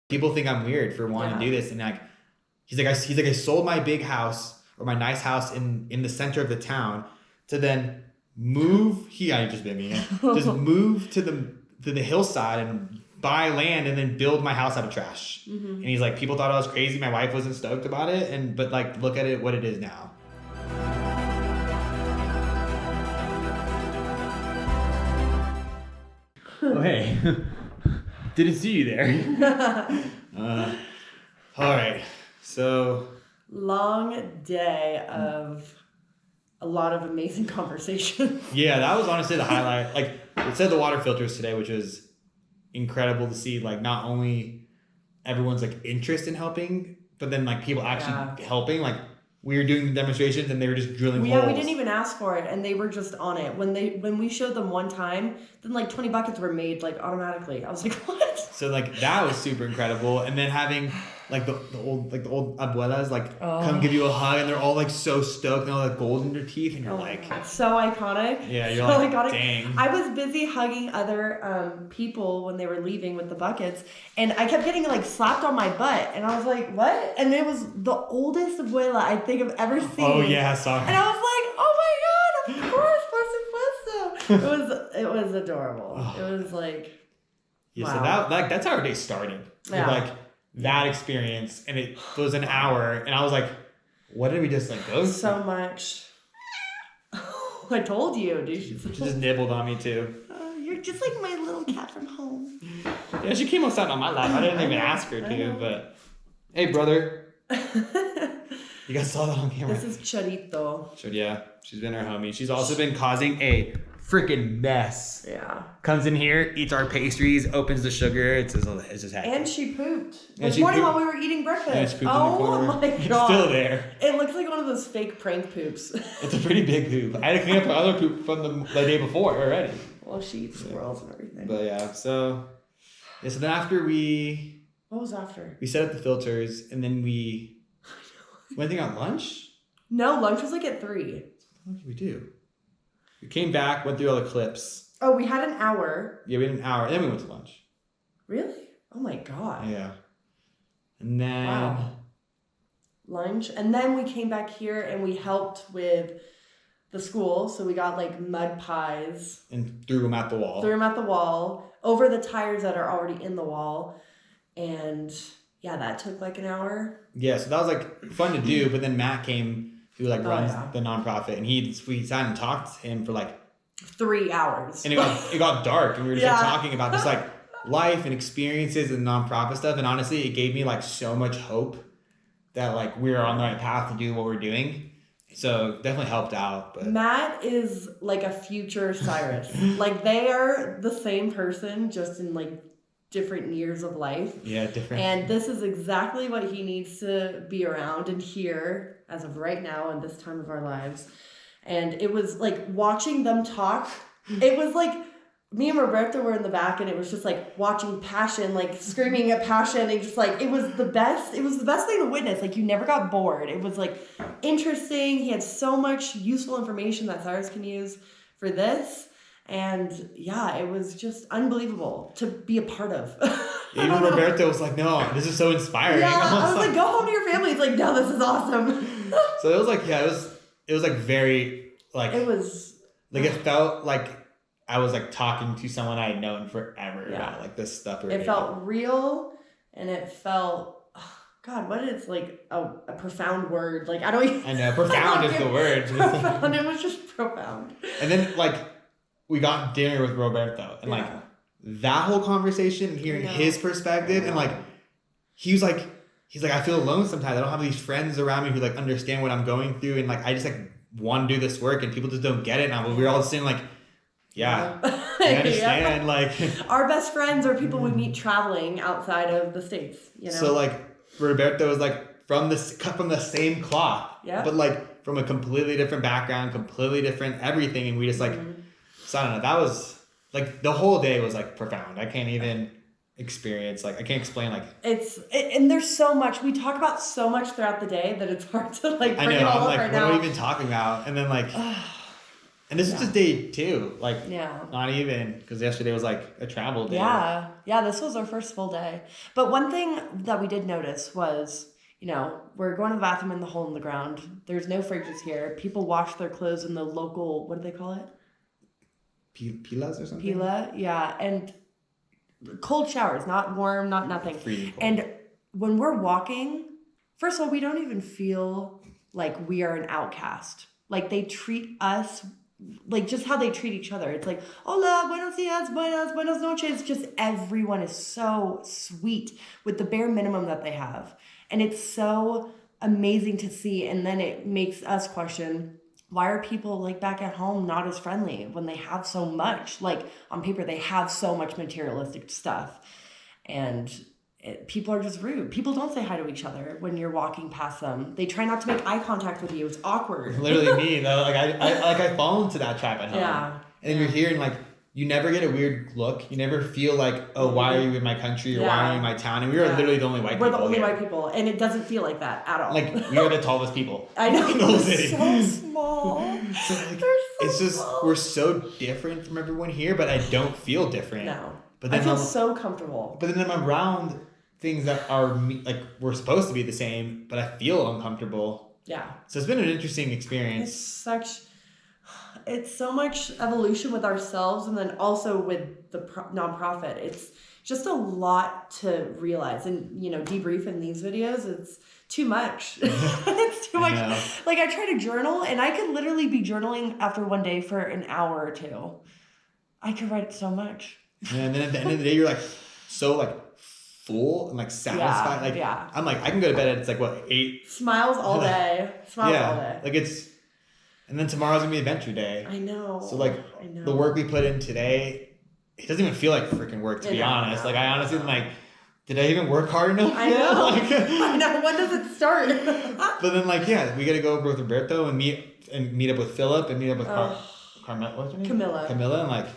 people think I'm weird for wanting to do this. And like, he's like, I sold my big house or my nice house in the center of the town to then move. He just bit me. Just move to the hillside and buy land and then build my house out of trash. And he's like, people thought I was crazy. My wife wasn't stoked about it. But like, look at it, what it is now. Oh, hey. Didn't see you there. All right. So. Long day of a lot of amazing conversation. Yeah, that was honestly the highlight. Like, it said the water filters today, which was incredible to see. Like, not only everyone's like interest in helping, but then like people actually helping. Like, we were doing the demonstrations and they were just drilling holes. Yeah, we didn't even ask for it and they were just on it. When we showed them one time, then like 20 buckets were made like automatically. I was like, what? So like that was super incredible. And then having like the old abuelas like come give you a hug and they're all like so stoked and all like gold in their teeth and you're like so iconic. Yeah, you're so like iconic. Dang. I was busy hugging other people when they were leaving with the buckets and I kept getting like slapped on my butt and I was like, what? And it was the oldest abuela I think I've ever seen. Oh yeah, I saw her. And I was like, oh my god, of course, por supuesto. It was adorable. It was like yeah, wow. So that's how our day started. Yeah. Like that experience, and it was an hour, and I was like, "What did we just like go?" So much. I told you, dude. She just nibbled on me too. You're just like my little cat from home. Yeah, she came outside on my lap. I didn't even ask her to, but hey, brother. You guys saw that on camera. This is Charito. Yeah, she's been our homie. She's also been causing a freaking mess. Yeah. Comes in here, eats our pastries, opens the sugar. It's just hectic. And she pooped. This morning while we were eating breakfast. Yeah, she pooped in the corner. My god. It's still there. It looks like one of those fake prank poops. It's a pretty big poop. I had to clean up her other poop from the day before already. Well, she eats squirrels and everything. But yeah, so then after we... What was after? We set up the filters and then we... Went and got lunch? No, lunch was like at 3. What did we do? We came back, went through all the clips. Oh, we had an hour. Yeah, we had an hour. And then we went to lunch. Really? Oh my god. Yeah. And then... Wow. Lunch. And then we came back here and we helped with the school. So we got like mud pies. And threw them at the wall. Over the tires that are already in the wall. And... yeah, that took like an hour. Yeah, so that was like fun to do, but then Matt came, who like runs the nonprofit, and we sat and talked to him for like 3 hours. And it got dark, and we were just like talking about this like life and experiences and nonprofit stuff, and honestly, it gave me like so much hope that like we were on the right path to do what we're doing. So definitely helped out. But Matt is like a future Cyrus. Like they are the same person, just in like different years of life. Yeah, different. And this is exactly what he needs to be around and hear as of right now in this time of our lives. And it was like watching them talk. It was like me and Roberto were in the back and it was just like watching passion, like screaming at passion and just like it was the best thing to witness. Like you never got bored. It was like interesting. He had so much useful information that Cyrus can use for this. And yeah, it was just unbelievable to be a part of. Even Roberto was like, no, this is so inspiring. Yeah, I was like, go home to your family. He's like, no, this is awesome. So it was like, yeah, it was like very, like. It was. Like it felt like I was like talking to someone I had known forever about like this stuff. It felt real and it felt, God, what is like a profound word? Like, I don't even. I know, profound is the word. Profound, it was just profound. And then like, we got dinner with Roberto and like that whole conversation and hearing his perspective and like he's like I feel alone sometimes. I don't have these friends around me who like understand what I'm going through and like I just like want to do this work and people just don't get it now. But we're all saying like, yeah, I understand. Like our best friends are people we meet traveling outside of the States. You know. So like Roberto was like cut from the same cloth, but like from a completely different background, completely different everything, and we just like. So I don't know, that was, like, the whole day was, like, profound. I can't even experience, like, I can't explain, like... And there's so much, we talk about so much throughout the day that it's hard to, like, bring it all up right now. What are we even talking about? And then, like, And this is just day 2. Like, Yeah. not even, because yesterday was like a travel day. Yeah. Yeah, this was our first full day. But one thing that we did notice was, you know, we're going to the bathroom in the hole in the ground. There's no fridges here. People wash their clothes in the local, what do they call it? Pilas or something? Pila. Yeah. And cold showers, not warm, not nothing. Freezing cold. And when we're walking, first of all, we don't even feel like we are an outcast. Like they treat us like just how they treat each other. It's like, hola, buenos dias, buenas noches. Just everyone is so sweet with the bare minimum that they have. And it's so amazing to see. And then it makes us question, why are people like back at home not as friendly when they have so much? Like on paper, they have so much materialistic stuff. And people are just rude. People don't say hi to each other when you're walking past them. They try not to make eye contact with you. It's awkward. Literally me, though. Like I fall into that trap at home. Yeah. And then you're here and like you never get a weird look. You never feel like, oh, why are you in my country or why are you in my town? And we are literally the only white people. We're the only here. white people, and it doesn't feel like that at all. Like we are the tallest people. I know. in the whole city. So small. So like, They're so it's just small. we're so different from everyone here, but I don't feel different. No. But I then feel I'm, so comfortable. but then I'm around things that are like we're supposed to be the same, but I feel uncomfortable. Yeah. So it's been an interesting experience. It's so much evolution with ourselves and then also with the nonprofit. It's just a lot to realize. And, you know, debriefing these videos, it's too much. It's too much. know. Like I try to journal and I could literally be journaling after one day for an hour or 2. I could write so much. And then at the end of the day, you're like so like full and like satisfied. Like I'm like I can go to bed at it's like what 8. Smiles all day. Smiles all Yeah, day. like it's, and then tomorrow's gonna be adventure day. I know. So like I know. the work we put in today, it doesn't even feel like freaking work to be honest. Like I honestly am like, did I even work hard enough? I know. Like, I know. When does it start? but then like yeah, we gotta go over with Roberto and meet up with Philip and meet up with Carmel. What's her name? Camilla and like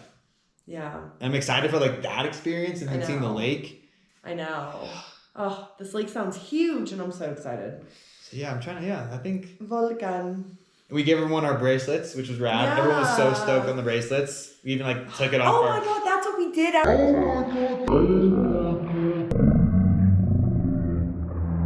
Yeah. I'm excited for like that experience and then seeing the lake. I know. Oh, this lake sounds huge, and I'm so excited. So yeah, I'm trying to. Yeah, I think Volcan. we gave everyone our bracelets, which was rad. Yeah. Everyone was so stoked on the bracelets. We even like took it off. Oh my god, that's what we did.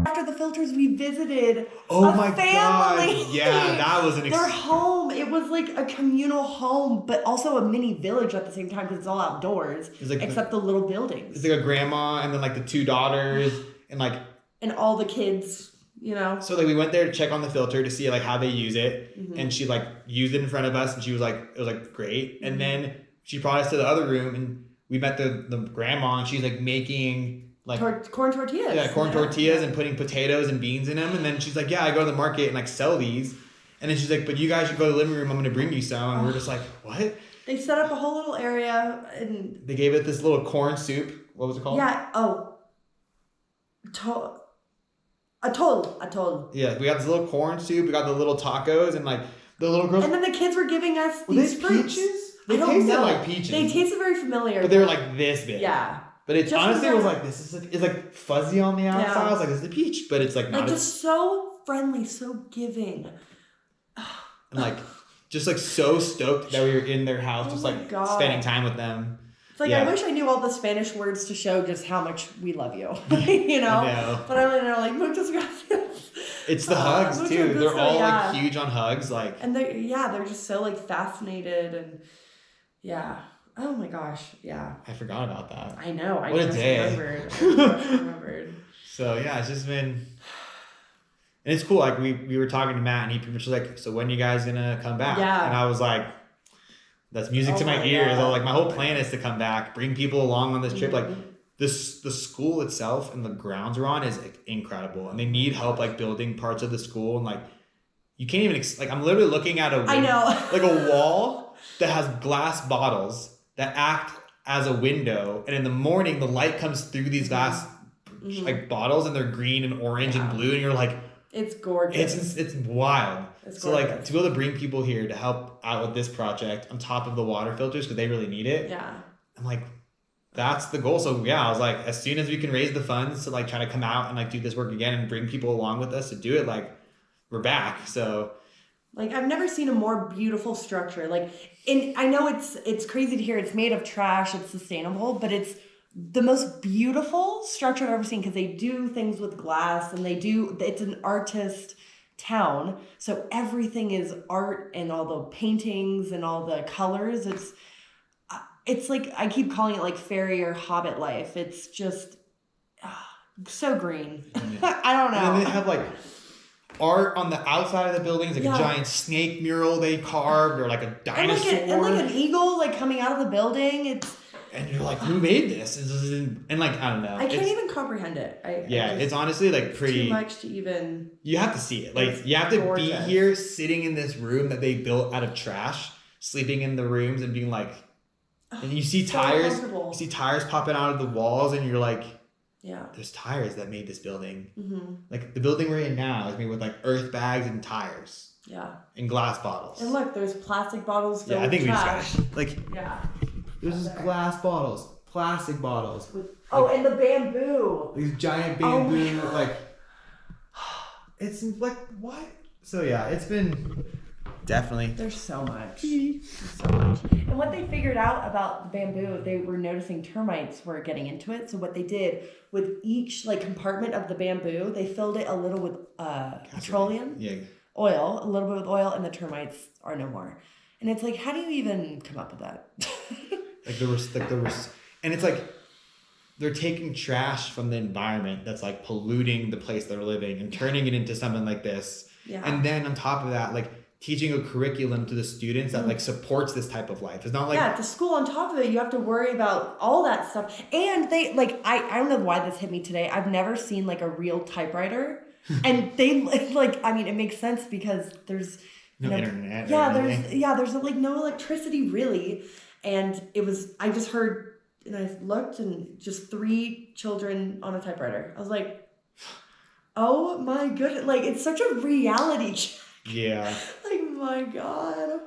After the filters, we visited Oh a my family. god! Yeah, that was an. Their home. It was like a communal home, but also a mini village at the same time because it's all outdoors, like except the little buildings. It's like a grandma and then like the 2 daughters and like. And all the kids. You know. So like we went there to check on the filter to see like how they use it, and she like used it in front of us, and she was like it was like great, and then she brought us to the other room, and we met the grandma, and she's like making like corn tortillas. Yeah, corn tortillas and putting potatoes and beans in them, and then she's like, yeah, I go to the market and like sell these, and then she's like, but you guys should go to the living room. I'm gonna bring you some, and we're just like, what? They set up a whole little area, and they gave it this little corn soup. What was it called? Yeah. Oh. Atoll. Yeah, we got this little corn soup. We got the little tacos and like the little girls. And then the kids were giving us were these they fruits. peaches? I They don't tasted know. like peaches. They tasted very familiar. But they were like this big. Yeah. But it's Just honestly, it was like- like this is like it's like fuzzy on the outside. Yeah. I was like, this is a peach, but it's like not. Like just so friendly, so giving. And like just like so stoked that we were in their house, just my like God. spending time with them. It's like Yeah. I wish I knew all the Spanish words to show just how much we love you. You know? I know. But I'm in there like muchas gracias. It's the hugs mucho too. They're gusto, all yeah. like huge on hugs. Like And they're just so like fascinated and yeah. Oh my gosh. Yeah. I forgot about that. I know. I What a just day. remembered. I just remembered. So yeah, it's just been. And it's cool. Like we were talking to Matt, and he pretty much was like, "So when you guys gonna come back?" Yeah. And I was like, "That's music Oh to my my ears." I God. was like, "My whole plan is to come back, bring people along on this trip." Like Mhm. the school itself and the grounds we're on is like, incredible, and they need help like building parts of the school, and like you can't even like I'm literally looking at I know. like a wall that has glass bottles that act as a window, and in the morning the light comes through these glass Mhm. like bottles, and they're green and orange Yeah. and blue, and you're like, It's gorgeous. it's wild. It's So like gorgeous. to be able to bring people here to help out with this project on top of the water filters because they really need it. Yeah. I'm like, that's the goal. So yeah, I was like, as soon as we can raise the funds to like try to come out and like do this work again and bring people along with us to do it, like we're back. So Like I've never seen a more beautiful structure. Like, and I know it's crazy to hear it's made of trash, it's sustainable, but it's the most beautiful structure I've ever seen because they do things with glass and it's an artist town. So everything is art and all the paintings and all the colors. It's like, I keep calling it like fairy or hobbit life. It's just so green. I don't know. And then they have like art on the outside of the buildings, like a giant snake mural they carved, or like a dinosaur, and like an eagle like coming out of the building. And you're like, who made this? And like, I don't know. I can't even comprehend it. It's honestly like pretty too much to even. You have to see it. Like you have to be here, sitting in this room that they built out of trash, sleeping in the rooms, and being like, and you see tires. You see tires popping out of the walls, and you're like, yeah, there's tires that made this building. Mm-hmm. Like the building we're in now is made with like earth bags and tires. Yeah. And glass bottles. And look, there's plastic bottles filled with we trash. just got it. Yeah. There's just glass bottles, plastic bottles. And the bamboo. These giant bamboo, it's like, what? So yeah, it's been definitely. There's so much. And what they figured out about the bamboo, they were noticing termites were getting into it. So what they did with each like compartment of the bamboo, they filled it a little with petroleum, oil, a little bit with oil, and the termites are no more. And it's like, how do you even come up with that? And it's like they're taking trash from the environment that's like polluting the place they're living and turning it into something like this. Yeah. And then on top of that, like teaching a curriculum to the students that like supports this type of life. It's not like at the school on top of it, you have to worry about all that stuff. And they like I don't know why this hit me today. I've never seen like a real typewriter. And they like, I mean, it makes sense because there's no internet. There's like no electricity really. And I just heard, and I looked, and just 3 children on a typewriter. I was like, oh my goodness. Like, it's such a reality check. Yeah. Like, my God.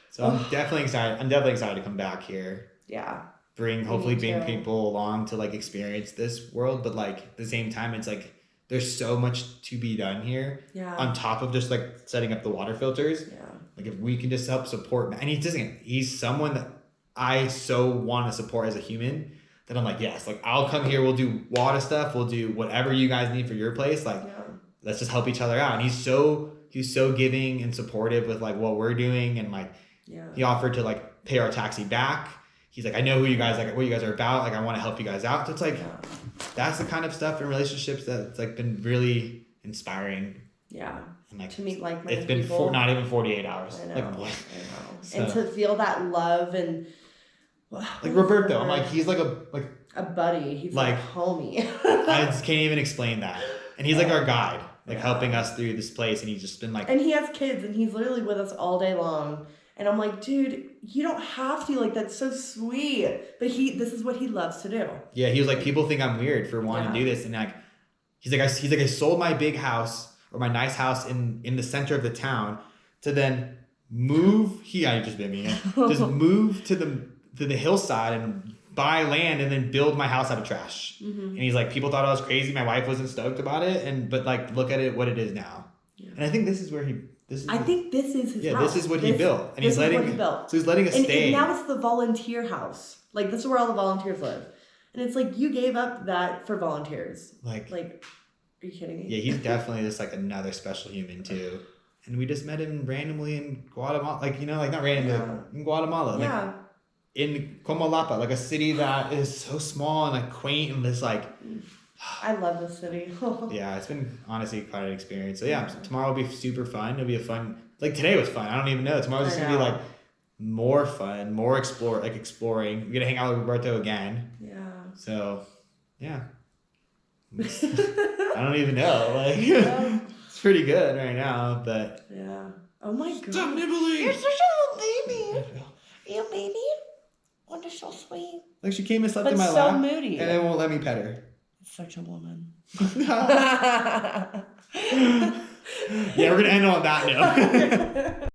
So I'm definitely excited to come back here. Yeah. Hopefully bring people along to like experience this world. But like at the same time, it's like, there's so much to be done here. Yeah. On top of just like setting up the water filters. Yeah. Like if we can just help support, and he's someone that I so want to support as a human that I'm like, yes, like I'll come here, we'll do water stuff, we'll do whatever you guys need for your place. Like, let's just help each other out. And he's so giving and supportive with like what we're doing. And like, he offered to like pay our taxi back. He's like, I know what you guys are about. Like, I want to help you guys out. So it's like, that's the kind of stuff in relationships that's like been really inspiring. Yeah. And like, to meet like-minded it's been not even 48 hours. I know. Like, what? I know. So, and to feel that love and like Roberto, I'm like, he's like a buddy. He's like a homie. I just can't even explain that. And he's like our guide, like helping us through this place. And he's just been like, and he has kids, and he's literally with us all day long. And I'm like, dude, you don't have to. Like, that's so sweet. But this is what he loves to do. Yeah, he was like, people think I'm weird for wanting to do this, and like, he's like, I sold my big house or my nice house in the center of the town to then move. Just move to the hillside and buy land and then build my house out of trash. Mm-hmm. And he's like, people thought I was crazy. My wife wasn't stoked about it, but like, look at it, what it is now. Yeah. And I think this is where I think this is his house. This is what he built. And he's letting us stay. And now it's the volunteer house. Like, this is where all the volunteers live. And it's like, you gave up that for volunteers. Like, are you kidding me? Yeah, he's definitely just like another special human too. And we just met him randomly in Guatemala. Like, not randomly, in Guatemala. Yeah. Like, in Comalapa, like a city that is so small and like quaint and just like... I love this city. Yeah, it's been honestly quite an experience. So yeah, tomorrow will be super fun. It'll be a fun... Like today was fun. I don't even know. Tomorrow's just going to be like more fun, more exploring. We're going to hang out with Roberto again. Yeah. So, yeah. I don't even know. Like, it's pretty good right now, but... Yeah. Oh my God. Stop nibbling! You're such a little baby. You baby? Oh, you're so sweet. Like, she came and slept in my lap. But so moody. And then won't let me pet her. Such a woman. Yeah, we're going to end on that note.